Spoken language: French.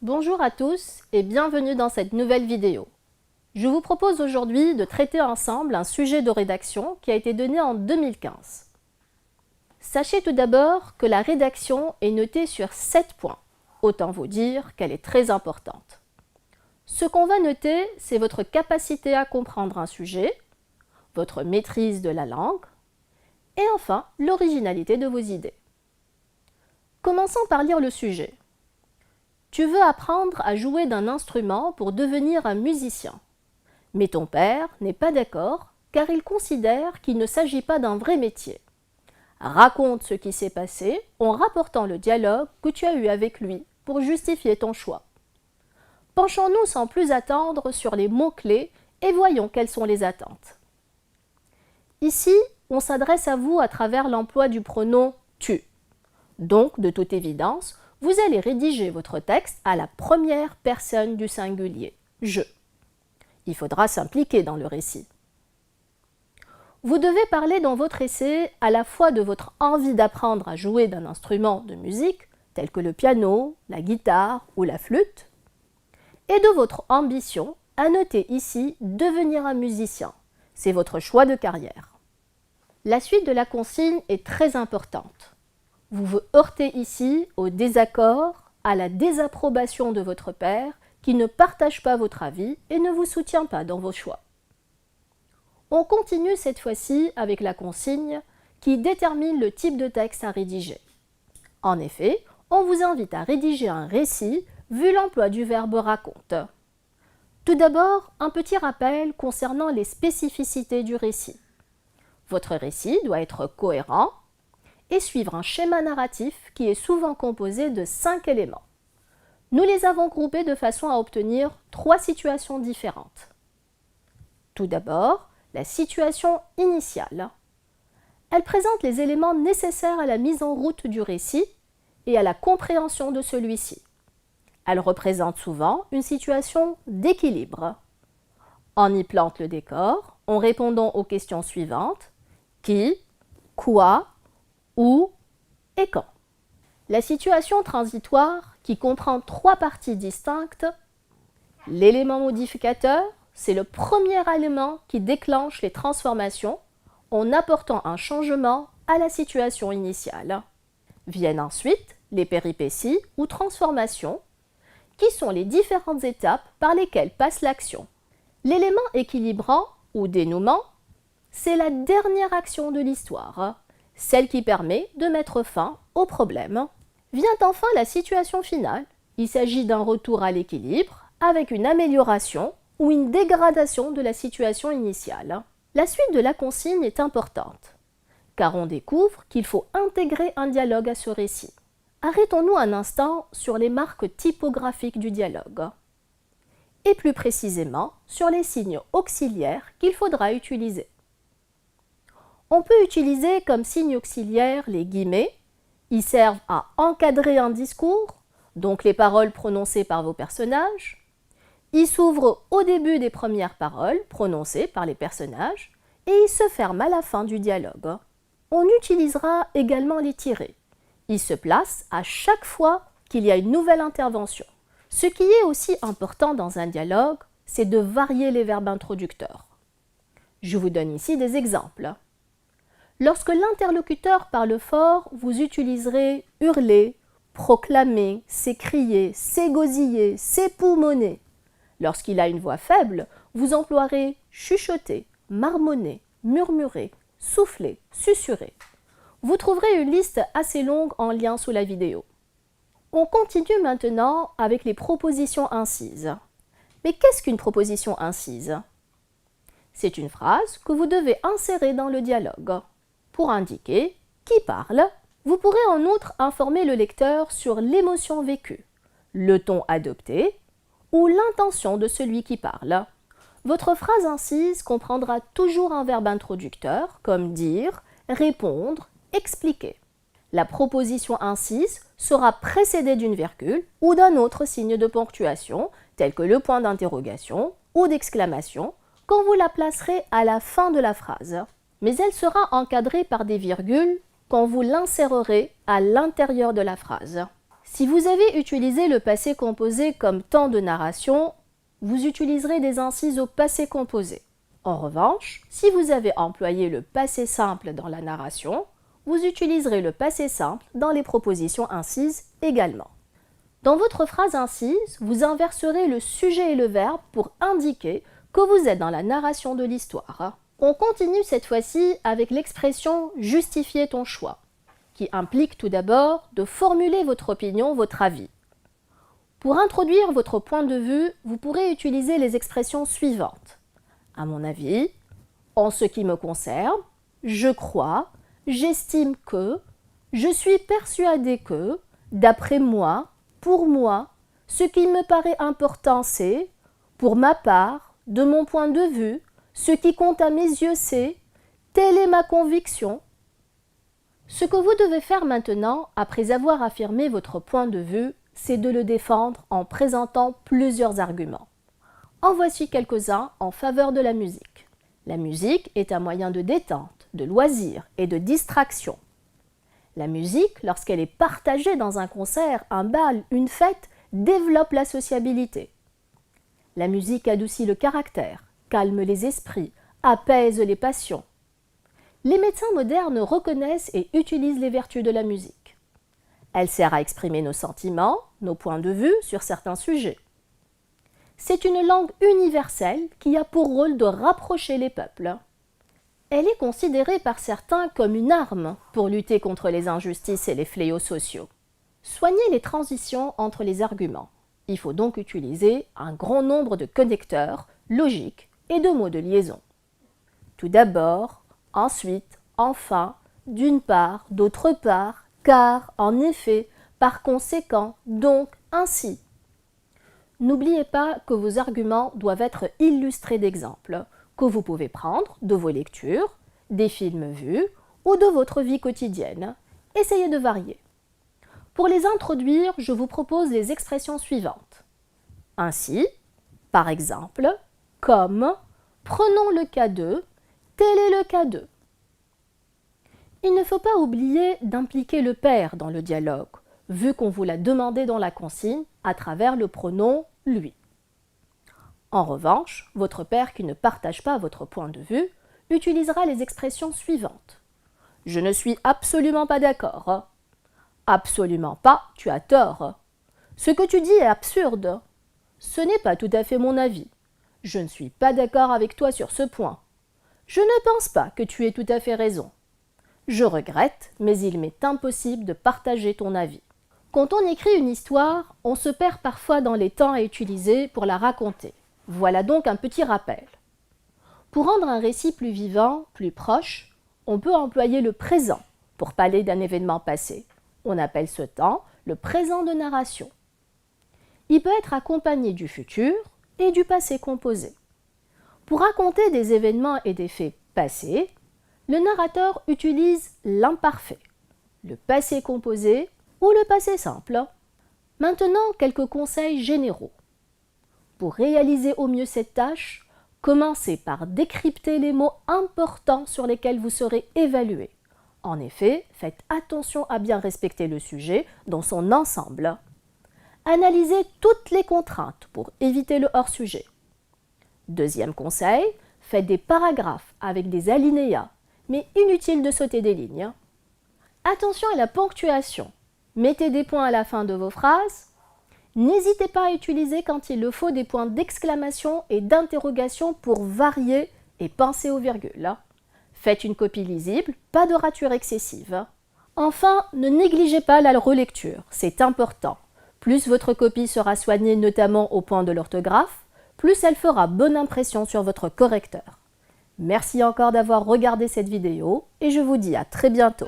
Bonjour à tous et bienvenue dans cette nouvelle vidéo. Je vous propose aujourd'hui de traiter ensemble un sujet de rédaction qui a été donné en 2015. Sachez tout d'abord que la rédaction est notée sur 7 points. Autant vous dire qu'elle est très importante. Ce qu'on va noter, c'est votre capacité à comprendre un sujet, votre maîtrise de la langue et enfin l'originalité de vos idées. Commençons par lire le sujet. Tu veux apprendre à jouer d'un instrument pour devenir un musicien. Mais ton père n'est pas d'accord car il considère qu'il ne s'agit pas d'un vrai métier. Raconte ce qui s'est passé en rapportant le dialogue que tu as eu avec lui pour justifier ton choix. Penchons-nous sans plus attendre sur les mots-clés et voyons quelles sont les attentes. Ici, on s'adresse à vous à travers l'emploi du pronom « tu ». Donc, de toute évidence, vous allez rédiger votre texte à la première personne du singulier, « je ». Il faudra s'impliquer dans le récit. Vous devez parler dans votre essai à la fois de votre envie d'apprendre à jouer d'un instrument de musique, tel que le piano, la guitare ou la flûte, et de votre ambition à noter ici « devenir un musicien ». C'est votre choix de carrière. La suite de la consigne est très importante. Vous vous heurtez ici au désaccord, à la désapprobation de votre père qui ne partage pas votre avis et ne vous soutient pas dans vos choix. On continue cette fois-ci avec la consigne qui détermine le type de texte à rédiger. En effet, on vous invite à rédiger un récit vu l'emploi du verbe raconte. Tout d'abord, un petit rappel concernant les spécificités du récit. Votre récit doit être cohérent et suivre un schéma narratif qui est souvent composé de 5 éléments. Nous les avons groupés de façon à obtenir 3 situations différentes. Tout d'abord, la situation initiale. Elle présente les éléments nécessaires à la mise en route du récit et à la compréhension de celui-ci. Elle représente souvent une situation d'équilibre. On y plante le décor en répondant aux questions suivantes : qui, quoi, où et quand. La situation transitoire, qui comprend 3 parties distinctes, l'élément modificateur, c'est le premier élément qui déclenche les transformations en apportant un changement à la situation initiale. Viennent ensuite les péripéties ou transformations, qui sont les différentes étapes par lesquelles passe l'action. L'élément équilibrant ou dénouement, c'est la dernière action de l'histoire, celle qui permet de mettre fin au problème. Vient enfin la situation finale. Il s'agit d'un retour à l'équilibre avec une amélioration ou une dégradation de la situation initiale. La suite de la consigne est importante, car on découvre qu'il faut intégrer un dialogue à ce récit. Arrêtons-nous un instant sur les marques typographiques du dialogue, et plus précisément sur les signes auxiliaires qu'il faudra utiliser. On peut utiliser comme signe auxiliaire les guillemets. Ils servent à encadrer un discours, donc les paroles prononcées par vos personnages. Ils s'ouvrent au début des premières paroles prononcées par les personnages et ils se ferment à la fin du dialogue. On utilisera également les tirets. Ils se placent à chaque fois qu'il y a une nouvelle intervention. Ce qui est aussi important dans un dialogue, c'est de varier les verbes introducteurs. Je vous donne ici des exemples. Lorsque l'interlocuteur parle fort, vous utiliserez hurler, proclamer, s'écrier, s'égosiller, s'époumoner. Lorsqu'il a une voix faible, vous emploierez chuchoter, marmonner, murmurer, souffler, susurrer. Vous trouverez une liste assez longue en lien sous la vidéo. On continue maintenant avec les propositions incises. Mais qu'est-ce qu'une proposition incise? C'est une phrase que vous devez insérer dans le dialogue. Pour indiquer qui parle, vous pourrez en outre informer le lecteur sur l'émotion vécue, le ton adopté ou l'intention de celui qui parle. Votre phrase incise comprendra toujours un verbe introducteur comme dire, répondre, expliquer. La proposition incise sera précédée d'une virgule ou d'un autre signe de ponctuation tel que le point d'interrogation ou d'exclamation quand vous la placerez à la fin de la phrase, mais elle sera encadrée par des virgules quand vous l'insérerez à l'intérieur de la phrase. Si vous avez utilisé le passé composé comme temps de narration, vous utiliserez des incises au passé composé. En revanche, si vous avez employé le passé simple dans la narration, vous utiliserez le passé simple dans les propositions incises également. Dans votre phrase incise, vous inverserez le sujet et le verbe pour indiquer que vous êtes dans la narration de l'histoire. On continue cette fois-ci avec l'expression « justifier ton choix », qui implique tout d'abord de formuler votre opinion, votre avis. Pour introduire votre point de vue, vous pourrez utiliser les expressions suivantes. À mon avis, en ce qui me concerne, je crois, j'estime que, je suis persuadé que, d'après moi, pour moi, ce qui me paraît important c'est, pour ma part, de mon point de vue, ce qui compte à mes yeux c'est, telle est ma conviction. Ce que vous devez faire maintenant, après avoir affirmé votre point de vue, c'est de le défendre en présentant plusieurs arguments. En voici quelques-uns en faveur de la musique. La musique est un moyen de détente, de loisir et de distraction. La musique, lorsqu'elle est partagée dans un concert, un bal, une fête, développe la sociabilité. La musique adoucit le caractère, calme les esprits, apaise les passions. Les médecins modernes reconnaissent et utilisent les vertus de la musique. Elle sert à exprimer nos sentiments, nos points de vue sur certains sujets. C'est une langue universelle qui a pour rôle de rapprocher les peuples. Elle est considérée par certains comme une arme pour lutter contre les injustices et les fléaux sociaux. Soignez les transitions entre les arguments. Il faut donc utiliser un grand nombre de connecteurs, logiques et de mots de liaison. Tout d'abord, ensuite, enfin, d'une part, d'autre part, car, en effet, par conséquent, donc, ainsi. N'oubliez pas que vos arguments doivent être illustrés d'exemples que vous pouvez prendre de vos lectures, des films vus ou de votre vie quotidienne. Essayez de varier. Pour les introduire, je vous propose les expressions suivantes. Ainsi, par exemple, comme, prenons le cas de, tel est le cas de. Il ne faut pas oublier d'impliquer le père dans le dialogue, vu qu'on vous l'a demandé dans la consigne à travers le pronom « lui ». En revanche, votre père qui ne partage pas votre point de vue utilisera les expressions suivantes. « Je ne suis absolument pas d'accord ». « Absolument pas, tu as tort ». « Ce que tu dis est absurde ». « Ce n'est pas tout à fait mon avis ». « Je ne suis pas d'accord avec toi sur ce point ». « Je ne pense pas que tu aies tout à fait raison ». « Je regrette, mais il m'est impossible de partager ton avis. » Quand on écrit une histoire, on se perd parfois dans les temps à utiliser pour la raconter. Voilà donc un petit rappel. Pour rendre un récit plus vivant, plus proche, on peut employer le présent pour parler d'un événement passé. On appelle ce temps le présent de narration. Il peut être accompagné du futur et du passé composé. Pour raconter des événements et des faits passés, le narrateur utilise l'imparfait, le passé composé ou le passé simple. Maintenant, quelques conseils généraux. Pour réaliser au mieux cette tâche, commencez par décrypter les mots importants sur lesquels vous serez évalué. En effet, faites attention à bien respecter le sujet dans son ensemble. Analysez toutes les contraintes pour éviter le hors-sujet. Deuxième conseil, faites des paragraphes avec des alinéas, mais inutile de sauter des lignes. Attention à la ponctuation. Mettez des points à la fin de vos phrases. N'hésitez pas à utiliser quand il le faut des points d'exclamation et d'interrogation pour varier et penser aux virgules. Faites une copie lisible, pas de rature excessive. Enfin, ne négligez pas la relecture, c'est important. Plus votre copie sera soignée notamment au point de l'orthographe, plus elle fera bonne impression sur votre correcteur. Merci encore d'avoir regardé cette vidéo et je vous dis à très bientôt.